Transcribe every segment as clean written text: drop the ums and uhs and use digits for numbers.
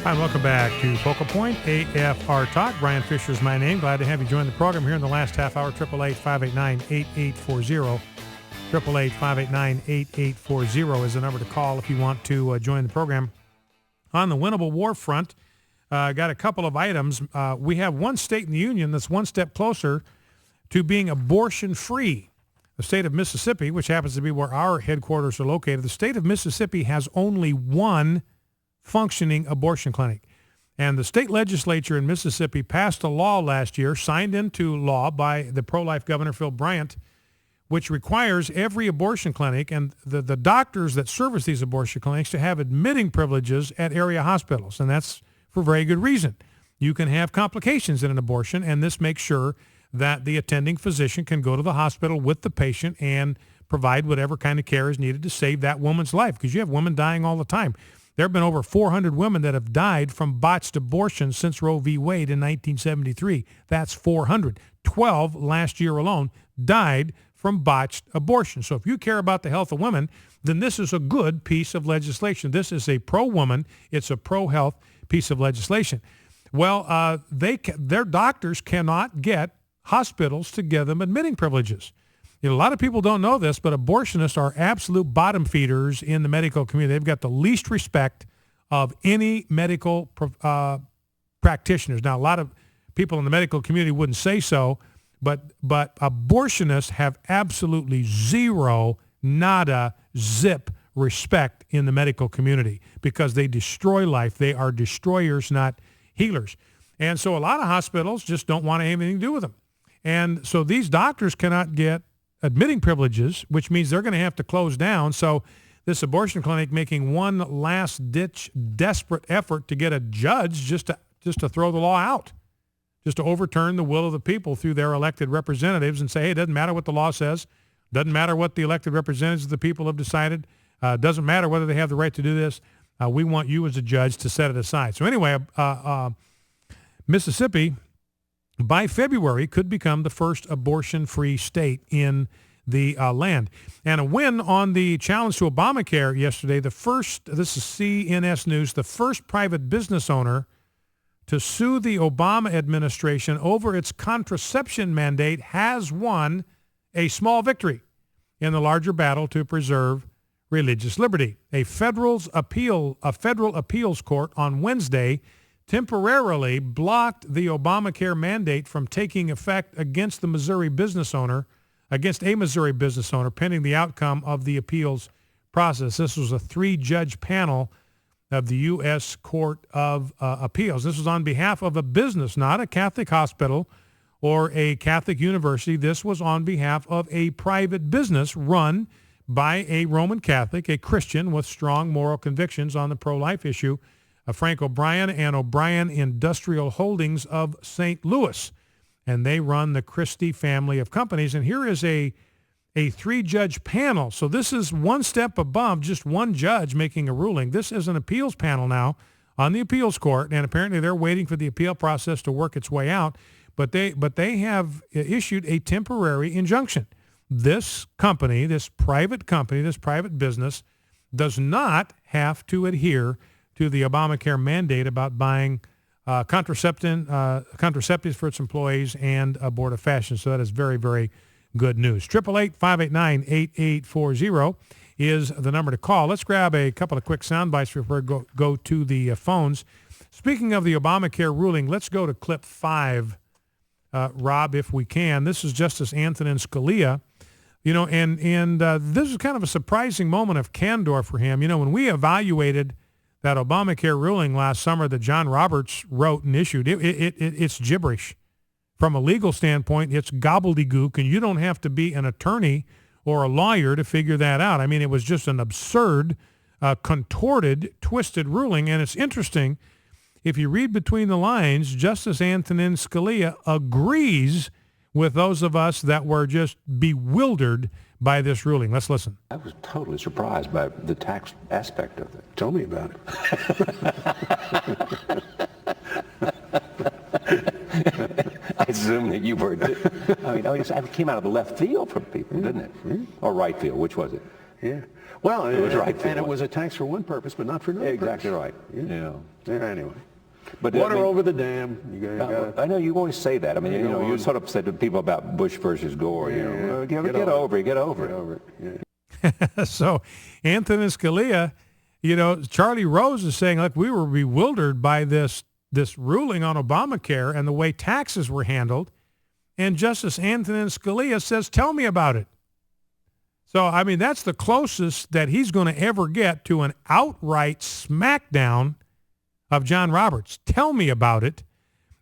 Hi, and welcome back to Focal Point, AFR Talk. Brian Fisher is my name. Glad to have you join the program here in the last half hour. 888-589-8840. 888-589-8840 is the number to call if you want to join the program. On the winnable war front, got a couple of items. We have one state in the union that's one step closer to being abortion-free. The state of Mississippi, which happens to be where our headquarters are located, the state of Mississippi has only one functioning abortion clinic. And the state legislature in Mississippi passed a law last year, signed into law by the pro-life Governor Phil Bryant, which requires every abortion clinic and the doctors that service these abortion clinics to have admitting privileges at area hospitals. And that's for very good reason. You can have complications in an abortion, and this makes sure that the attending physician can go to the hospital with the patient and provide whatever kind of care is needed to save that woman's life, because you have women dying all the time. There have been over 400 women that have died from botched abortions since Roe v. Wade in 1973. That's 400. 12 last year alone died from botched abortion. So if you care about the health of women, then this is a good piece of legislation. This is a pro-woman, it's a pro-health piece of legislation. Well, their doctors cannot get hospitals to give them admitting privileges. You know, a lot of people don't know this, but abortionists are absolute bottom feeders in the medical community. They've got the least respect of any medical practitioners. Now, a lot of people in the medical community wouldn't say so, but abortionists have absolutely zero, nada, zip respect in the medical community because they destroy life. They are destroyers, not healers. And so a lot of hospitals just don't want to have anything to do with them. And so these doctors cannot get admitting privileges, which means they're going to have to close down. So this abortion clinic making one last-ditch desperate effort to get a judge just to throw the law out, just to overturn the will of the people through their elected representatives and say, hey, it doesn't matter what the law says, doesn't matter what the elected representatives of the people have decided, doesn't matter whether they have the right to do this. We want you as a judge to set it aside. So anyway, Mississippi, by February, could become the first abortion-free state in the land. And a win on the challenge to Obamacare yesterday, this is CNS News, the first private business owner to sue the Obama administration over its contraception mandate has won a small victory in the larger battle to preserve religious liberty. A federal appeals court on Wednesday temporarily blocked the Obamacare mandate from taking effect against a Missouri business owner pending the outcome of the appeals process. This was a 3-judge panel of the U.S. Court of Appeals. This was on behalf of a business, not a Catholic hospital or a Catholic university. This was on behalf of a private business run by a Roman Catholic, a Christian with strong moral convictions on the pro-life issue, Frank O'Brien and O'Brien Industrial Holdings of St. Louis. And they run the Christie family of companies. And here is a 3-judge panel. So this is one step above just one judge making a ruling. This is an appeals panel now on the appeals court, and apparently they're waiting for the appeal process to work its way out. But they have issued a temporary injunction. This company, this private business, does not have to adhere to the Obamacare mandate about buying contraceptives for its employees and abortifacient. So that is very, very good news. 888-589-8840 is the number to call. Let's grab a couple of quick sound bites before we go to the phones. Speaking of the Obamacare ruling, let's go to clip 5, Rob, if we can. This is Justice Antonin Scalia. You know, and this is kind of a surprising moment of candor for him. You know, when we evaluated that Obamacare ruling last summer that John Roberts wrote and issued, it's gibberish. From a legal standpoint, it's gobbledygook, and you don't have to be an attorney or a lawyer to figure that out. I mean, it was just an absurd, contorted, twisted ruling, and it's interesting. If you read between the lines, Justice Antonin Scalia agrees with those of us that were just bewildered by this ruling. Let's listen. I was totally surprised by the tax aspect of it. Tell me about it. I assume that you were. I mean, it came out of the left field from people, didn't it? Or right field, which was it? Yeah. Well, It was right for and it one. was a tax for one purpose, but not for another Exactly purpose. right. Yeah. Yeah. Anyway. But Water I mean, over the dam. You gotta, I know you always say that. I mean, You go you on. sort of said to people about Bush versus Gore. Yeah. Get Get over it. Get over get it. over it. Yeah. So Anthony Scalia, Charlie Rose is saying, look, we were bewildered by this ruling on Obamacare and the way taxes were handled. And Justice Anthony Scalia says, tell me about it. So, I mean, that's the closest that he's going to ever get to an outright smackdown of John Roberts. Tell me about it.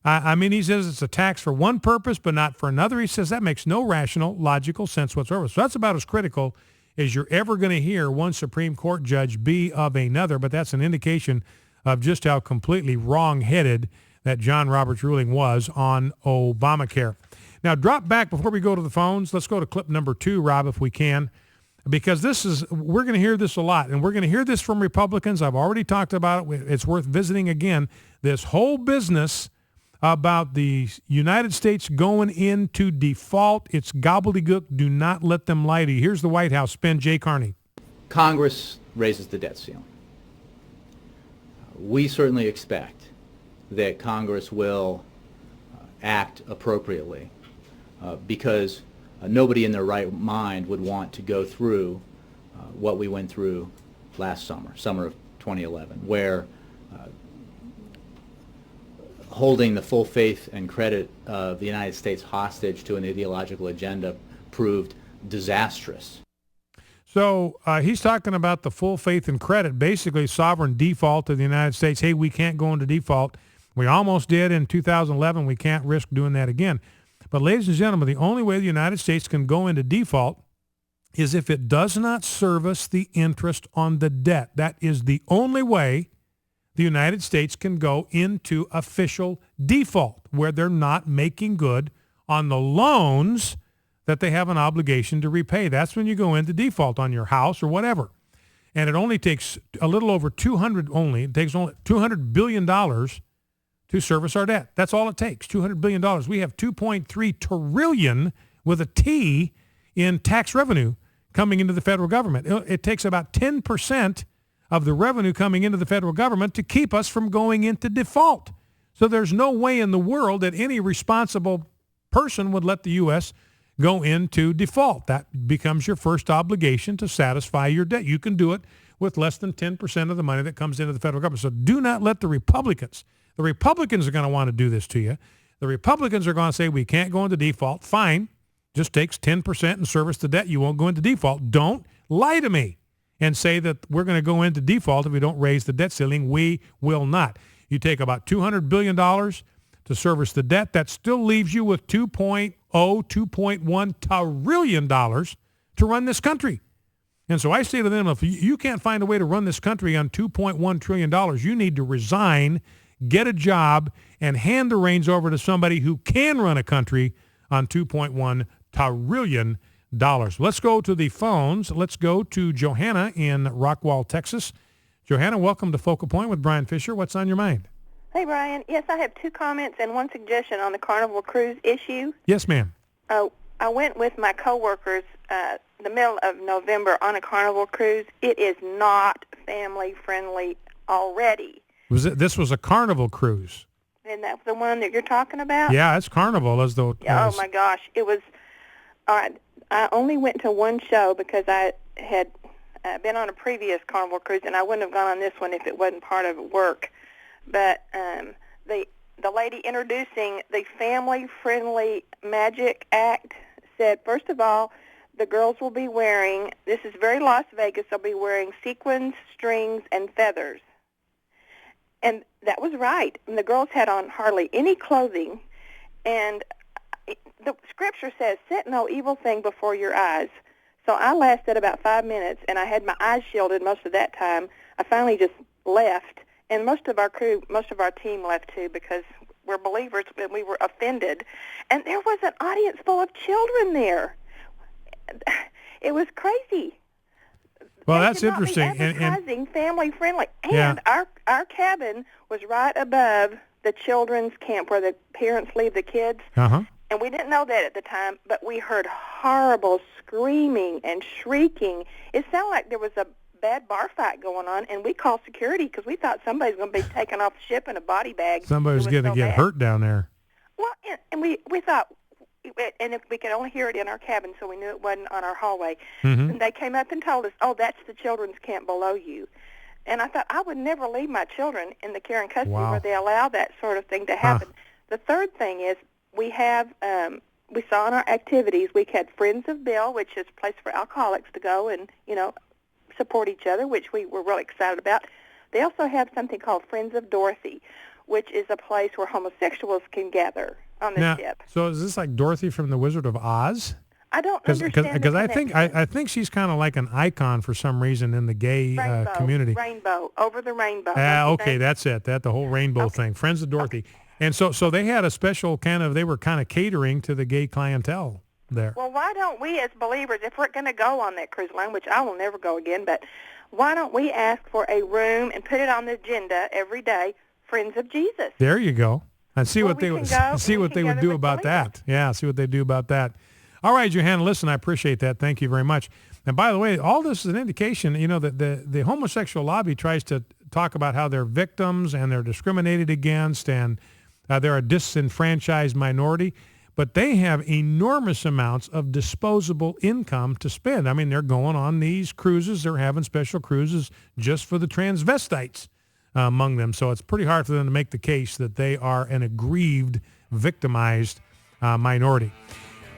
I mean, he says it's a tax for one purpose, but not for another. He says that makes no rational, logical sense whatsoever. So that's about as critical as you're ever going to hear one Supreme Court judge be of another. But that's an indication of just how completely wrong-headed that John Roberts ruling was on Obamacare. Now, drop back before we go to the phones. Let's go to clip number 2, Rob, if we can, because we're going to hear this a lot, and we're going to hear this from Republicans. I've already talked about it. It's worth visiting again. This whole business about the United States going into default, it's gobbledygook. Do not let them lie to you. Here's the White House spin, Jay Carney. Congress raises the debt ceiling. We certainly expect that Congress will act appropriately because nobody in their right mind would want to go through what we went through last summer of 2011, where holding the full faith and credit of the United States hostage to an ideological agenda proved disastrous. So he's talking about the full faith and credit, basically sovereign default of the United States. Hey, we can't go into default. We almost did in 2011. We can't risk doing that again. But ladies and gentlemen, the only way the United States can go into default is if it does not service the interest on the debt. That is the only way the United States can go into official default, where they're not making good on the loans that they have an obligation to repay. That's when you go into default on your house or whatever. And it only takes a little over it takes only $200 billion to service our debt. That's all it takes, $200 billion. We have $2.3 trillion with a T in tax revenue coming into the federal government. It takes about 10% of the revenue coming into the federal government to keep us from going into default. So there's no way in the world that any responsible person would let the U.S. go into default. That becomes your first obligation to satisfy your debt. You can do it with less than 10% of the money that comes into the federal government. So do not let the Republicans are going to want to do this to you. The Republicans are going to say, we can't go into default. Fine. Just takes 10% and service the debt. You won't go into default. Don't lie to me and say that we're going to go into default if we don't raise the debt ceiling. We will not. You take about $200 billion to service the debt. That still leaves you with $2.1 trillion to run this country. And so I say to them, if you can't find a way to run this country on $2.1 trillion, you need to resign, get a job, and hand the reins over to somebody who can run a country on $2.1 trillion. Let's go to the phones. Let's go to Johanna in Rockwall, Texas. Johanna, welcome to Focal Point with Brian Fisher. What's on your mind? Hey, Brian. Yes, I have 2 comments and 1 suggestion on the Carnival Cruise issue. Yes, ma'am. I went with my coworkers the middle of November on a Carnival Cruise. It is not family-friendly already. This was a Carnival cruise? Isn't that the one that you're talking about? Yeah, it's Carnival as though. Oh, my gosh. It was, all right, I only went to one show because I had been on a previous Carnival Cruise, and I wouldn't have gone on this one if it wasn't part of work. But the lady introducing the family-friendly magic act said, first of all, the girls will be wearing, this is very Las Vegas, they'll be wearing sequins, strings, and feathers. And that was right. And the girls had on hardly any clothing. And the scripture says, set no evil thing before your eyes. So I lasted about 5 minutes, and I had my eyes shielded most of that time. I finally just left. And most of our crew, most of our team left too because we're believers and we were offended. And there was an audience full of children there. It was crazy. Well, they that's interesting. Advertising family friendly, and Yeah. our cabin was right above the children's camp where the parents leave the kids. Uh-huh. And we didn't know that at the time, but we heard horrible screaming and shrieking. It sounded like there was a bad bar fight going on, and we called security because we thought somebody's going to be taken off the ship in a body bag. Somebody was going to get hurt down there. Well, and we thought, and if we could only hear it in our cabin, so we knew it wasn't on our hallway. Mm-hmm. And they came up and told us, oh, that's the children's camp below you. And I thought, I would never leave my children in the care and custody where they allow that sort of thing to happen. The third thing is we have, we saw in our activities, we had Friends of Bill, which is a place for alcoholics to go and, support each other, which we were really excited about. They also have something called Friends of Dorothy, which is a place where homosexuals can gather on the ship. So is this like Dorothy from The Wizard of Oz? I don't understand. Because I think she's kind of like an icon for some reason in the gay community. Rainbow, over the rainbow. Okay, that's it. The whole rainbow thing. Friends of Dorothy. Okay. And so they had a special they were kind of catering to the gay clientele there. Well, why don't we as believers, if we're going to go on that cruise line, which I will never go again, but why don't we ask for a room and put it on the agenda every day, Friends of Jesus? There you go. And see what they would do about that. Yeah, see what they do about that. All right, Johanna, listen, I appreciate that. Thank you very much. And by the way, all this is an indication, that the homosexual lobby tries to talk about how they're victims and they're discriminated against and they're a disenfranchised minority, but they have enormous amounts of disposable income to spend. I mean, they're going on these cruises. They're having special cruises just for the transvestites among them. So it's pretty hard for them to make the case that they are an aggrieved, victimized minority.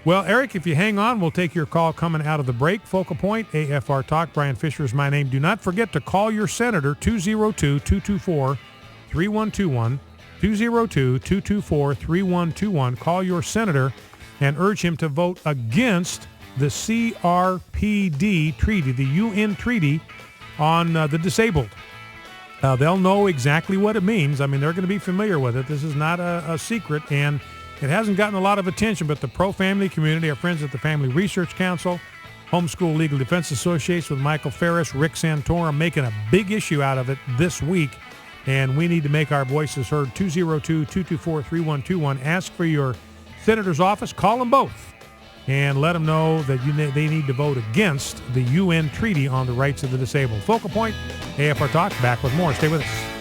Well, Eric, if you hang on, we'll take your call coming out of the break. Focal Point, AFR Talk. Brian Fisher is my name. Do not forget to call your senator, 202-224-3121. 202-224-3121. Call your senator and urge him to vote against the CRPD treaty, the UN treaty on the disabled. They'll know exactly what it means. I mean, they're going to be familiar with it. This is not a secret, and it hasn't gotten a lot of attention, but the pro-family community, our friends at the Family Research Council, Homeschool Legal Defense Association with Michael Ferris, Rick Santorum, making a big issue out of it this week. And we need to make our voices heard. 202-224-3121. Ask for your senator's office. Call them both and let them know that they need to vote against the UN Treaty on the Rights of the Disabled. Focal Point, AFR Talk, back with more. Stay with us.